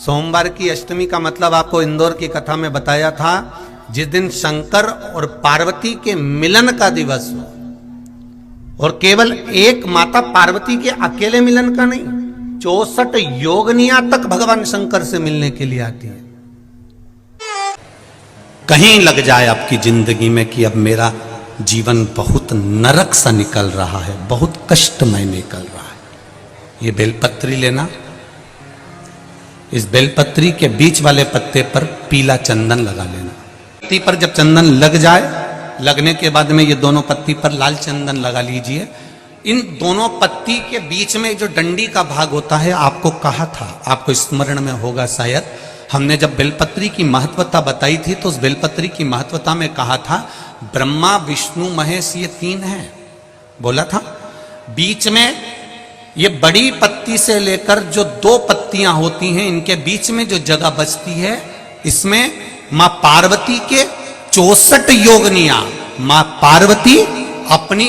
सोमवार की अष्टमी का मतलब आपको इंदौर की कथा में बताया था, जिस दिन शंकर और पार्वती के मिलन का दिवस हो, और केवल एक माता पार्वती के अकेले मिलन का नहीं, 64 योगनियां तक भगवान शंकर से मिलने के लिए आती है। कहीं लग जाए आपकी जिंदगी में कि अब मेरा जीवन बहुत नरक सा निकल रहा है, बहुत कष्टमय निकल रहा है, ये बेलपत्री लेना। इस बेलपत्री के बीच वाले पत्ते पर पीला चंदन लगा लेना। पत्ती पर जब चंदन लग जाए, लगने के बाद में ये दोनों पत्ती पर लाल चंदन लगा लीजिए। इन दोनों पत्ती के बीच में जो डंडी का भाग होता है, आपको कहा था, आपको स्मरण में होगा शायद, हमने जब बेलपत्री की महत्वता बताई थी तो उस बेलपत्री की महत्वता में कहा था ब्रह्मा विष्णु महेश ये 3 हैं, बोला था। बीच में ये बड़ी पत्ती से लेकर जो 2 पत्तियां होती हैं, इनके बीच में जो जगह बचती है, इसमें मां पार्वती के 64 योगनियां, मां पार्वती अपनी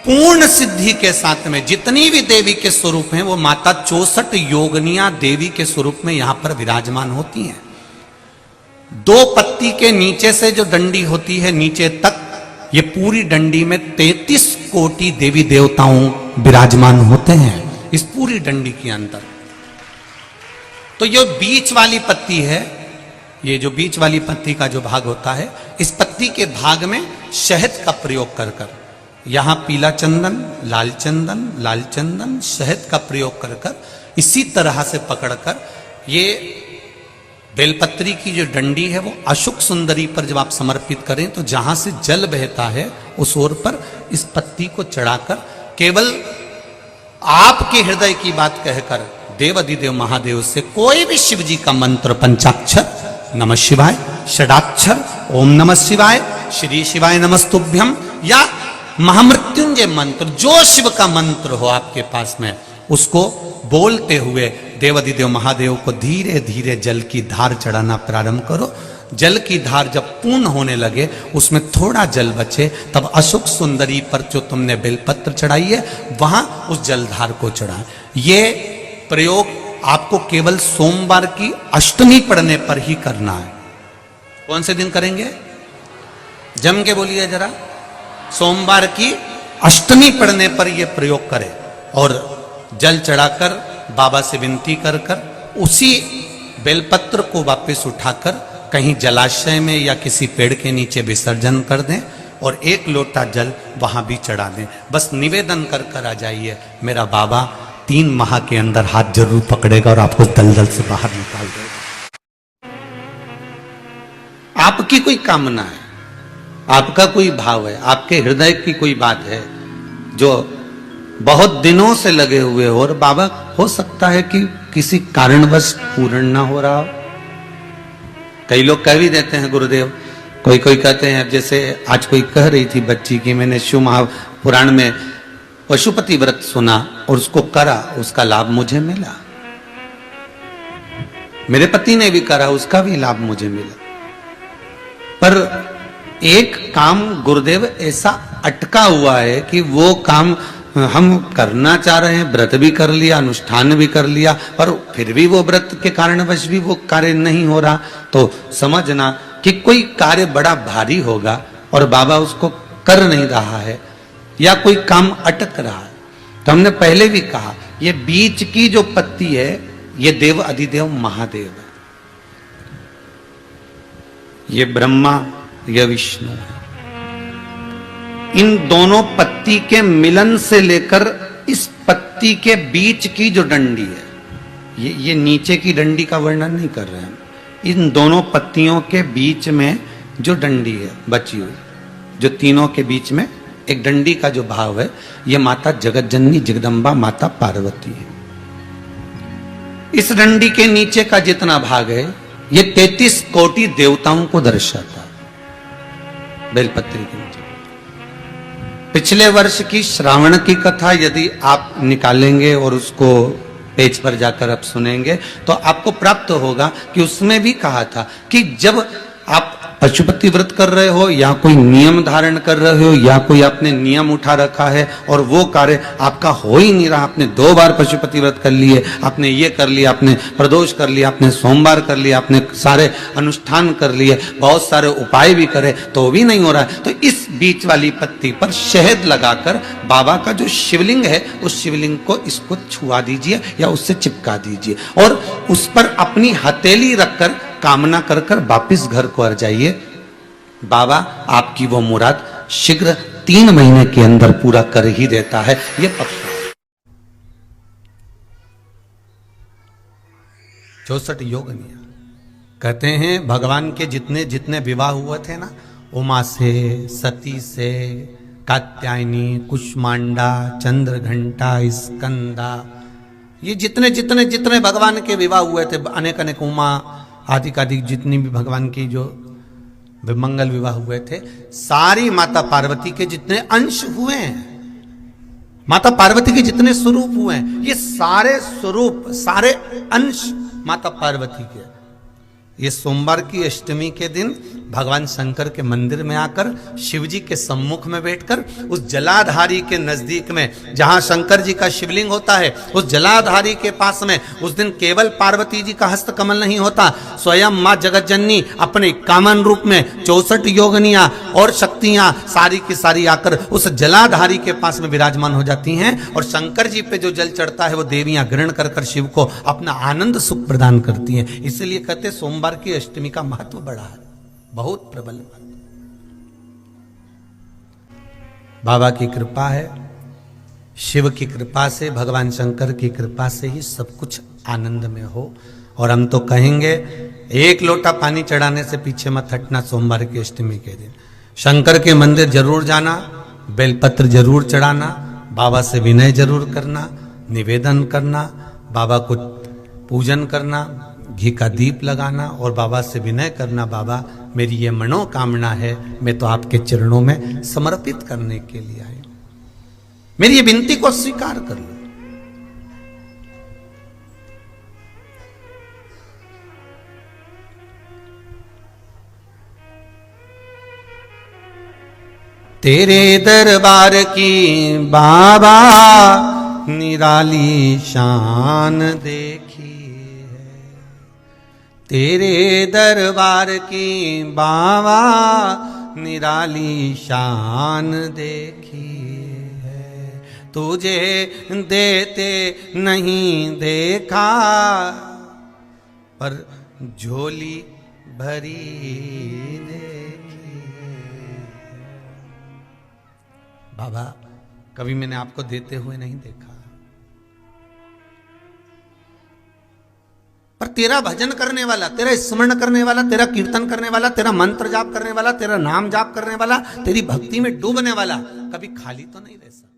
पूर्ण सिद्धि के साथ में जितनी भी देवी के स्वरूप हैं, वो माता 64 योगनियां देवी के स्वरूप में यहां पर विराजमान होती हैं। 2 पत्ती के नीचे से जो डंडी होती है नीचे तक, ये पूरी डंडी में 33 कोटि देवी देवताओं विराजमान होते हैं इस पूरी डंडी के अंदर। तो ये बीच वाली पत्ती है, ये जो बीच वाली पत्ती का जो भाग होता है, इस पत्ती के भाग में शहद का प्रयोग कर कर, यहां पीला चंदन, लाल चंदन, शहद का प्रयोग कर कर, इसी तरह से पकड़कर ये बेलपत्री की जो डंडी है वो अशुक सुंदरी पर जब आप समर्पित करें तो जहां से जल बहता है उस ओर पर इस पत्ती को चढ़ाकर केवल आपके हृदय की बात कहकर देव अधिदेव महादेव से कोई भी शिव जी का मंत्र, पंचाक्षर नमः शिवाय, षडाक्षर ओम नमः शिवाय, श्री शिवाय नमस्तुभ्यम, या महामृत्युंजय मंत्र, जो शिव का मंत्र हो आपके पास में, उसको बोलते हुए देव अधिदेव महादेव को धीरे धीरे जल की धार चढ़ाना प्रारंभ करो। जल की धार जब पूर्ण होने लगे, उसमें थोड़ा जल बचे, तब अशोक सुंदरी पर जो तुमने बेलपत्र चढ़ाई है वहां उस जलधार को चढ़ा। ये प्रयोग आपको केवल सोमवार की अष्टमी पढ़ने पर ही करना है। कौन से दिन करेंगे? जम के बोलिए जरा। सोमवार की अष्टमी पढ़ने पर यह प्रयोग करें और जल चढ़ाकर बाबा से विनती कर कर उसी बेलपत्र को वापस उठाकर कहीं जलाशय में या किसी पेड़ के नीचे विसर्जन कर दें और 1 लोटा जल वहां भी चढ़ा दें। बस निवेदन कर कर आ जाइए, मेरा बाबा 3 माह के अंदर हाथ जरूर पकड़ेगा और आपको दलदल से बाहर निकाल देगा। आपकी कोई कामना है, आपका कोई भाव है, आपके हृदय की कोई बात है जो बहुत दिनों से लगे हुए हो, और बाबा हो सकता है कि किसी कारणवश पूर्ण ना हो रहा हो। कई लोग कह भी देते हैं गुरुदेव, कोई कहते हैं, जैसे आज कोई कह रही थी बच्ची की मैंने शिव महापुराण में पशुपति व्रत सुना और उसको करा, उसका लाभ मुझे मिला। मेरे पति ने भी करा, उसका भी लाभ मुझे मिला। पर एक काम गुरुदेव ऐसा अटका हुआ है कि वो काम हम करना चाह रहे हैं, व्रत भी कर लिया, अनुष्ठान भी कर लिया, पर फिर भी वो व्रत के कारणवश भी वो कार्य नहीं हो रहा। तो समझना कि कोई कार्य बड़ा भारी होगा और बाबा उसको कर नहीं रहा है, या कोई काम अटक रहा है। तो हमने पहले भी कहा, ये बीच की जो पत्ती है ये देव अधिदेव महादेव है, ये ब्रह्मा, ये विष्णु है। इन दोनों पत्ती के मिलन से लेकर इस पत्ती के बीच की जो डंडी है, ये नीचे की डंडी का वर्णन नहीं कर रहे हैं, इन दोनों पत्तियों के बीच में जो डंडी है बची हुई, जो तीनों के बीच में एक डंडी का जो भाव है, ये माता जगत जननी जगदम्बा माता पार्वती है। इस डंडी के नीचे का जितना भाग है, ये 33 कोटि देवताओं को दर्शाता है। बेलपत्री के नीचे पिछले वर्ष की श्रावण की कथा यदि आप निकालेंगे और उसको पेज पर जाकर आप सुनेंगे तो आपको प्राप्त होगा कि उसमें भी कहा था कि जब आप पशुपति व्रत कर रहे हो या कोई नियम धारण कर रहे हो या कोई आपने नियम उठा रखा है और वो कार्य आपका हो ही नहीं रहा, आपने 2 बार पशुपति व्रत कर लिए, आपने ये कर लिया, आपने प्रदोष कर लिया, आपने सोमवार कर लिया, आपने सारे अनुष्ठान कर लिए, बहुत सारे उपाय भी करे तो भी नहीं हो रहा है, तो इस बीच वाली पत्ती पर शहद लगाकर बाबा का जो शिवलिंग है उस शिवलिंग को इसको छुआ दीजिए या उससे चिपका दीजिए और उस पर अपनी हथेली रखकर कामना कर कर वापिस घर को आ जाइए। बाबा आपकी वो मुराद शीघ्र 3 महीने के अंदर पूरा कर ही देता है, ये पक्का। 64 योग नियम कहते हैं भगवान के जितने जितने विवाह हुए थे ना, उमा से, सती से, कात्यायनी, कुष्मांडा, चंद्रघंटा, स्कंदा, ये जितने जितने जितने भगवान के विवाह हुए थे, अनेक अनेक उमा आदि जितनी भी भगवान की जो विमंगल विवाह हुए थे, सारी माता पार्वती के जितने अंश हुए हैं, माता पार्वती के जितने स्वरूप हुए हैं, ये सारे स्वरूप सारे अंश माता पार्वती के। ये सोमवार की अष्टमी के दिन भगवान शंकर के मंदिर में आकर शिव जी के सम्मुख में बैठकर उस जलाधारी के नजदीक में जहां शंकर जी का शिवलिंग होता है, उस जलाधारी के पास में उस दिन केवल पार्वती जी का हस्त कमल नहीं होता, स्वयं मां जगत जननी अपने कामन रूप में 64 योगनियां और शक्तियां सारी की सारी आकर उस जलाधारी के पास में विराजमान हो जाती हैं और शंकर जी पे जो जल चढ़ता है वो देवियां ग्रहण कर कर शिव को अपना आनंद सुख प्रदान करती हैं। इसलिए कहते सोमवार की अष्टमी का महत्व बड़ा है, बहुत प्रबल। बाबा की कृपा है, शिव की कृपा से, भगवान शंकर की कृपा से ही सब कुछ आनंद में हो। और हम तो कहेंगे 1 लोटा पानी चढ़ाने से पीछे मत हटना सोमवार की अष्टमी के दिन। शंकर के मंदिर जरूर जाना, बेलपत्र जरूर चढ़ाना, बाबा से विनय जरूर करना, निवेदन करना, बाबा को पूजन करना, घी का दीप लगाना और बाबा से विनय करना, बाबा मेरी ये मनोकामना है, मैं तो आपके चरणों में समर्पित करने के लिए आई हूं, मेरी ये विनती को स्वीकार कर लो। तेरे दरबार की बाबा निराली शान देखी, तेरे दरबार की बाबा निराली शान देखी है, तुझे देते नहीं देखा पर झोली भरी देखी। बाबा कभी मैंने आपको देते हुए नहीं देखा, पर तेरा भजन करने वाला, तेरा स्मरण करने वाला, तेरा कीर्तन करने वाला, तेरा मंत्र जाप करने वाला, तेरा नाम जाप करने वाला, तेरी भक्ति में डूबने वाला कभी खाली तो नहीं रह सकता।